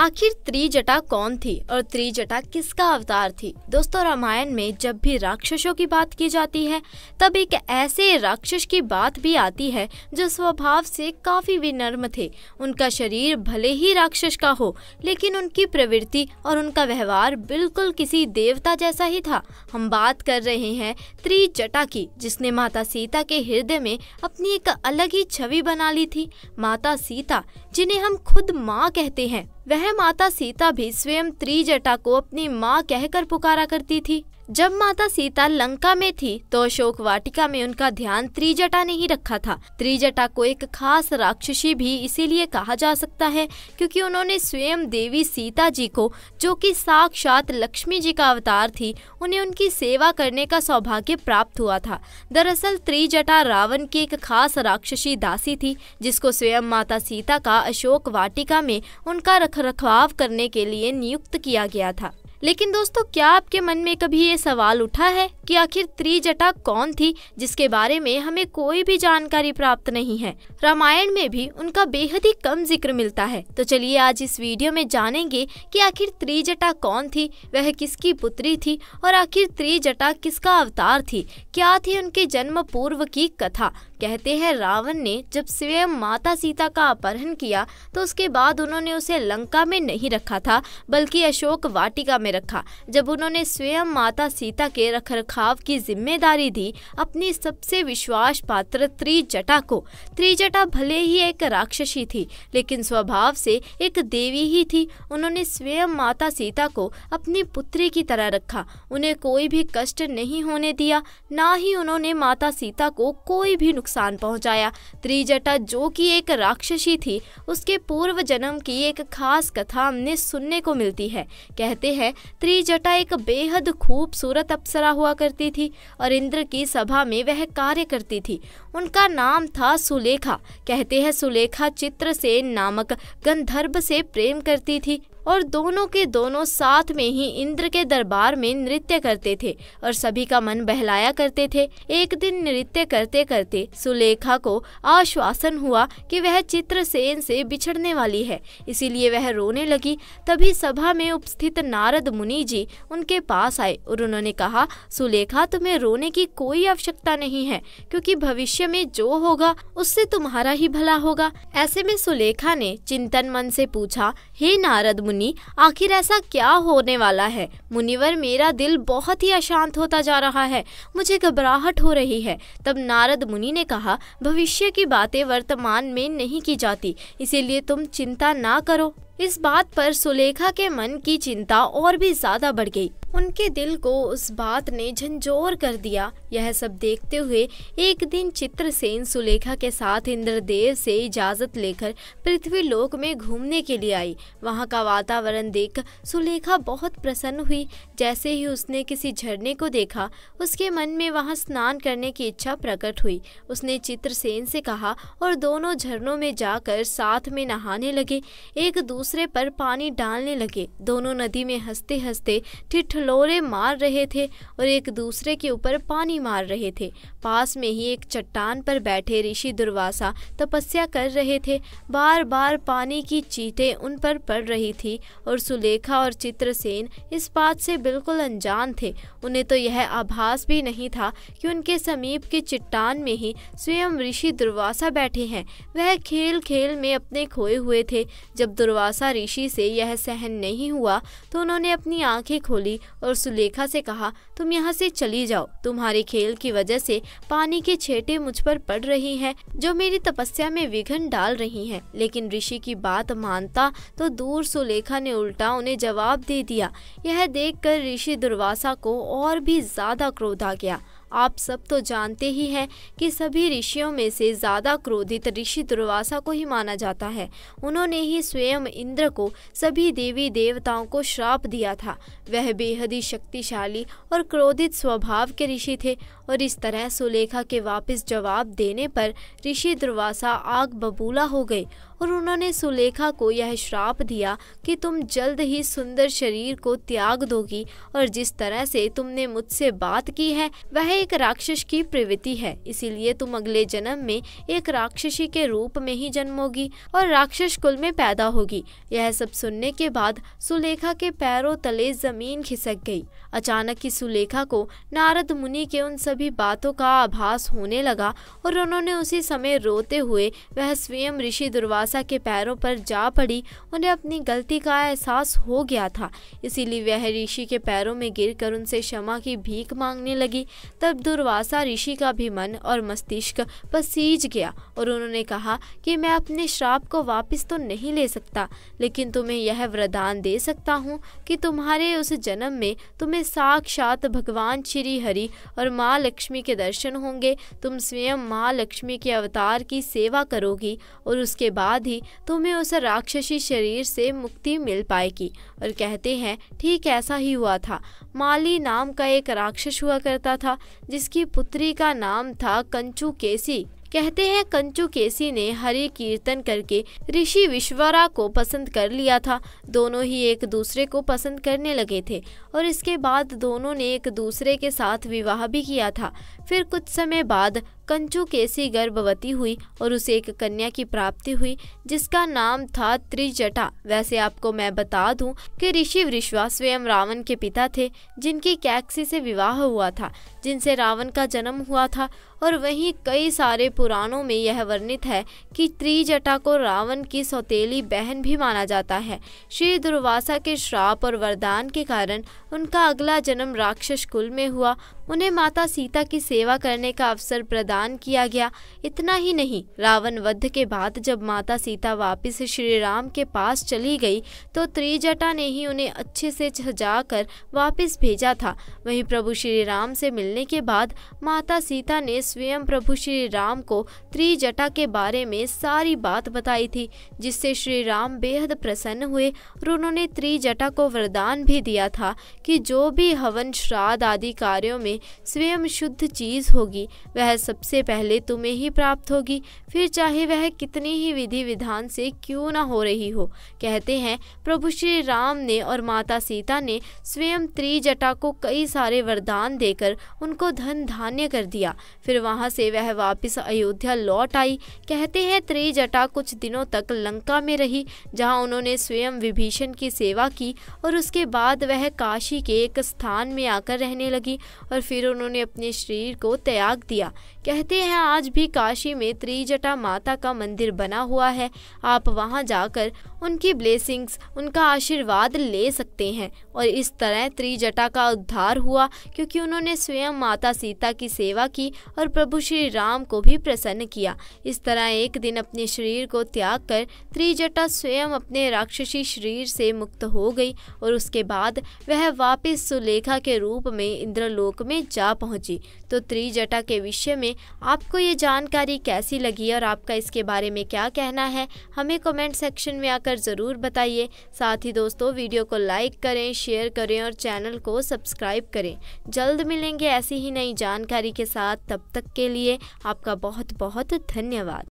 आखिर त्रिजटा कौन थी और त्रिजटा किसका अवतार थी? दोस्तों, रामायण में जब भी राक्षसों की बात की जाती है तब एक ऐसे राक्षस की बात भी आती है जो स्वभाव से काफी विनम्र थे। उनका शरीर भले ही राक्षस का हो, लेकिन उनकी प्रवृत्ति और उनका व्यवहार बिल्कुल किसी देवता जैसा ही था। हम बात कर रहे हैं त्रिजटा की, जिसने माता सीता के हृदय में अपनी एक अलग ही छवि बना ली थी। माता सीता, जिन्हें हम खुद माँ कहते हैं, वह माता सीता भी स्वयं त्रिजटा को अपनी माँ कहकर पुकारा करती थी। जब माता सीता लंका में थी तो अशोक वाटिका में उनका ध्यान त्रिजटा ने ही रखा था। त्रिजटा को एक खास राक्षसी भी इसीलिए कहा जा सकता है क्योंकि उन्होंने स्वयं देवी सीता जी को, जो कि साक्षात लक्ष्मी जी का अवतार थी, उन्हें उनकी सेवा करने का सौभाग्य प्राप्त हुआ था। दरअसल त्रिजटा रावण की एक खास राक्षसी दासी थी, जिसको स्वयं माता सीता का अशोक वाटिका में उनका रखरखाव करने के लिए नियुक्त किया गया था। लेकिन दोस्तों, क्या आपके मन में कभी ये सवाल उठा है कि आखिर त्रिजटा कौन थी, जिसके बारे में हमें कोई भी जानकारी प्राप्त नहीं है? रामायण में भी उनका बेहद ही कम जिक्र मिलता है। तो चलिए आज इस वीडियो में जानेंगे कि आखिर त्रिजटा कौन थी, वह किसकी पुत्री थी और आखिर त्रिजटा किसका अवतार थी, क्या थी उनके जन्म पूर्व की कथा। कहते हैं रावण ने जब स्वयं माता सीता का अपहरण किया तो उसके बाद उन्होंने उसे लंका में नहीं रखा था, बल्कि अशोक वाटिका में रखा। जब उन्होंने स्वयं माता सीता के रखरखाव की जिम्मेदारी दी अपनी सबसे विश्वास पात्र त्रिजटा को। त्रिजटा भले ही एक राक्षसी थी, लेकिन स्वभाव से एक देवी ही थी। उन्होंने स्वयं माता सीता को अपनी पुत्री की तरह रखा, उन्हें कोई भी कष्ट नहीं होने दिया, ना ही उन्होंने माता सीता को कोई भी नुकसान पहुंचाया। त्रिजटा, जो कि एक राक्षसी थी, उसके पूर्व जन्म की एक खास कथा हमने सुनने को मिलती है। कहते हैं त्रिजटा एक बेहद खूबसूरत अप्सरा हुआ करती थी और इंद्र की सभा में वह कार्य करती थी। उनका नाम था सुलेखा। कहते हैं सुलेखा चित्रसेन नामक गंधर्व से प्रेम करती थी और दोनों के दोनों साथ में ही इंद्र के दरबार में नृत्य करते थे और सभी का मन बहलाया करते थे। एक दिन नृत्य करते करते सुलेखा को आश्वासन हुआ कि वह चित्रसेन से बिछड़ने वाली है, इसीलिए वह रोने लगी। तभी सभा में उपस्थित नारद मुनि जी उनके पास आए और उन्होंने कहा, सुलेखा, तुम्हें रोने की कोई आवश्यकता नहीं है, क्योंकि भविष्य में जो होगा उससे तुम्हारा ही भला होगा। ऐसे में सुलेखा ने चिंतन मन से पूछा, हे नारद मुनि, आखिर ऐसा क्या होने वाला है? मुनिवर, मेरा दिल बहुत ही अशांत होता जा रहा है, मुझे घबराहट हो रही है। तब नारद मुनि ने कहा, भविष्य की बातें वर्तमान में नहीं की जाती, इसीलिए तुम चिंता ना करो। इस बात पर सुलेखा के मन की चिंता और भी ज्यादा बढ़ गई। उनके दिल को उस बात ने झंझोर कर दिया। यह सब देखते हुए एक दिन चित्रसेन सुलेखा के साथ इंद्रदेव से इजाजत लेकर पृथ्वी लोक में घूमने के लिए आई। वहां का वातावरण देख सुलेखा बहुत प्रसन्न हुई। जैसे ही उसने किसी झरने को देखा, उसके मन में वहां स्नान करने की इच्छा प्रकट हुई। उसने चित्रसेन से कहा और दोनों झरनों में जाकर साथ में नहाने लगे, एक दूसरे पर पानी डालने लगे। दोनों नदी में हंसते हंसते ठिठोरे मार रहे थे और एक दूसरे के ऊपर पानी मार रहे थे। पास में ही एक चट्टान पर बैठे ऋषि दुर्वासा तपस्या कर रहे थे। बार बार पानी की चींटें उन पर पड़ रही थी और सुलेखा और चित्रसेन इस बात से बिल्कुल अनजान थे। उन्हें तो यह आभास भी नहीं था कि उनके समीप की चट्टान में ही स्वयं ऋषि दुर्वासा बैठे हैं। वह खेल खेल में अपने खोए हुए थे। जब दुर्वासा ऋषि से यह सहन नहीं हुआ तो उन्होंने अपनी आंखें खोली और सुलेखा से कहा, तुम यहाँ से चली जाओ, तुम्हारे खेल की वजह से पानी की छींटें मुझ पर पड़ रही हैं, जो मेरी तपस्या में विघ्न डाल रही हैं। लेकिन ऋषि की बात मानता तो दूर सुलेखा ने उल्टा उन्हें जवाब दे दिया। यह देखकर ऋषि दुर्वासा को और भी ज्यादा क्रोध आ गया। आप सब तो जानते ही हैं कि सभी ऋषियों में से ज्यादा क्रोधित ऋषि दुर्वासा को ही माना जाता है। उन्होंने ही स्वयं इंद्र को सभी देवी देवताओं को श्राप दिया था। वह बेहद ही शक्तिशाली और क्रोधित स्वभाव के ऋषि थे और इस तरह सुलेखा के वापस जवाब देने पर ऋषि दुर्वासा आग बबूला हो गए और उन्होंने सुलेखा को यह श्राप दिया कि तुम जल्द ही सुंदर शरीर को त्याग दोगी और जिस तरह से तुमने मुझसे बात की है वह एक राक्षस की प्रवृत्ति है, इसीलिए तुम अगले जन्म में एक राक्षसी के रूप में ही जन्मोगी और राक्षस कुल में पैदा होगी। यह सब सुनने के बाद सुलेखा के पैरों तले जमीन खिसक गई। अचानक ही सुलेखा को नारद मुनि के उन सभी बातों का आभास होने लगा और उन्होंने उसी समय रोते हुए वह स्वयं ऋषि दुर्वासा के पैरों पर जा पड़ी। उन्हें अपनी गलती का एहसास हो गया था, इसीलिए वह ऋषि के पैरों में गिरकर उनसे क्षमा की भीख मांगने लगी। तब दुर्वासा ऋषि का भी मन और मस्तिष्क पसीज गया और उन्होंने कहा कि मैं अपने श्राप को वापस तो नहीं ले सकता, लेकिन तुम्हें यह वरदान दे सकता हूँ कि तुम्हारे उस जन्म में तुम्हें साक्षात भगवान श्री हरि और माँ लक्ष्मी के दर्शन होंगे। तुम स्वयं माँ लक्ष्मी के अवतार की सेवा करोगी और उसके बाद ही तुम्हें उस राक्षसी शरीर से मुक्ति मिल पाएगी। और कहते हैं ठीक ऐसा ही हुआ था। माली नाम का एक राक्षस हुआ करता था जिसकी पुत्री का नाम था कंचुकेसी। कहते हैं कंचुकेसी ने हरि कीर्तन करके ऋषि विश्वरा को पसंद कर लिया था। दोनों ही एक दूसरे को पसंद करने लगे थे और इसके बाद दोनों ने एक दूसरे के साथ विवाह भी किया था। फिर कुछ समय बाद कंचुकेसी गर्भवती हुई और उसे एक कन्या की प्राप्ति हुई जिसका नाम था त्रिजटा। वैसे आपको मैं बता दूं कि ऋषि वृषवा स्वयं रावण के पिता थे जिनकी कैकसी से विवाह हुआ था, जिनसे रावण का जन्म हुआ था। और वहीं कई सारे पुराणों में यह वर्णित है कि त्रिजटा को रावण की सौतेली बहन भी माना जाता है। श्री दुर्वासा के श्राप और वरदान के कारण उनका अगला जन्म राक्षस कुल में हुआ। उन्हें माता सीता की सेवा करने का अवसर प्रदान किया गया। इतना ही नहीं, रावण वध के बाद जब माता सीता वापस श्री राम के पास चली गई तो त्रिजटा ने ही उन्हें अच्छे से सजाकर वापस भेजा था। वहीं प्रभु श्री राम से मिलने के बाद माता सीता ने स्वयं प्रभु श्री राम को त्रिजटा के बारे में सारी बात बताई थी, जिससे श्री राम बेहद प्रसन्न हुए और उन्होंने त्रिजटा को वरदान भी दिया था कि जो भी हवन श्राद्ध आदि कार्यों में स्वयं शुद्ध चीज होगी वह सबसे पहले तुम्हें ही प्राप्त होगी, फिर चाहे वह कितनी ही विधि विधान से क्यों न हो रही हो। कहते हैं प्रभु श्री राम ने और माता सीता ने स्वयं त्रिजटा को कई सारे वरदान देकर उनको धन धान्य कर दिया। फिर वहां से वह वापस अयोध्या लौट आई। कहते हैं त्रिजटा कुछ दिनों तक लंका में रही जहां उन्होंने स्वयं विभीषण की सेवा की और उसके बाद वह काशी के एक स्थान में आकर रहने लगी और फिर उन्होंने अपने शरीर को त्याग दिया। कहते हैं आज भी काशी में त्रिजटा माता का मंदिर बना हुआ है। आप वहां जाकर उनकी ब्लेसिंग्स, उनका आशीर्वाद ले सकते हैं। और इस तरह त्रिजटा का उद्धार हुआ क्योंकि उन्होंने स्वयं माता सीता की सेवा की और प्रभु श्री राम को भी प्रसन्न किया। इस तरह एक दिन अपने शरीर को त्याग कर त्रिजटा स्वयं अपने राक्षसी शरीर से मुक्त हो गई और उसके बाद वह वापस सुलेखा के रूप में इंद्रलोक में जा पहुंची। तो त्रिजटा के विषय में आपको ये जानकारी कैसी लगी और आपका इसके बारे में क्या कहना है, हमें कमेंट सेक्शन में आकर ज़रूर बताइए। साथ ही दोस्तों वीडियो को लाइक करें, शेयर करें और चैनल को सब्सक्राइब करें। जल्द मिलेंगे ऐसी ही नई जानकारी के साथ, तब तक के लिए आपका बहुत बहुत धन्यवाद।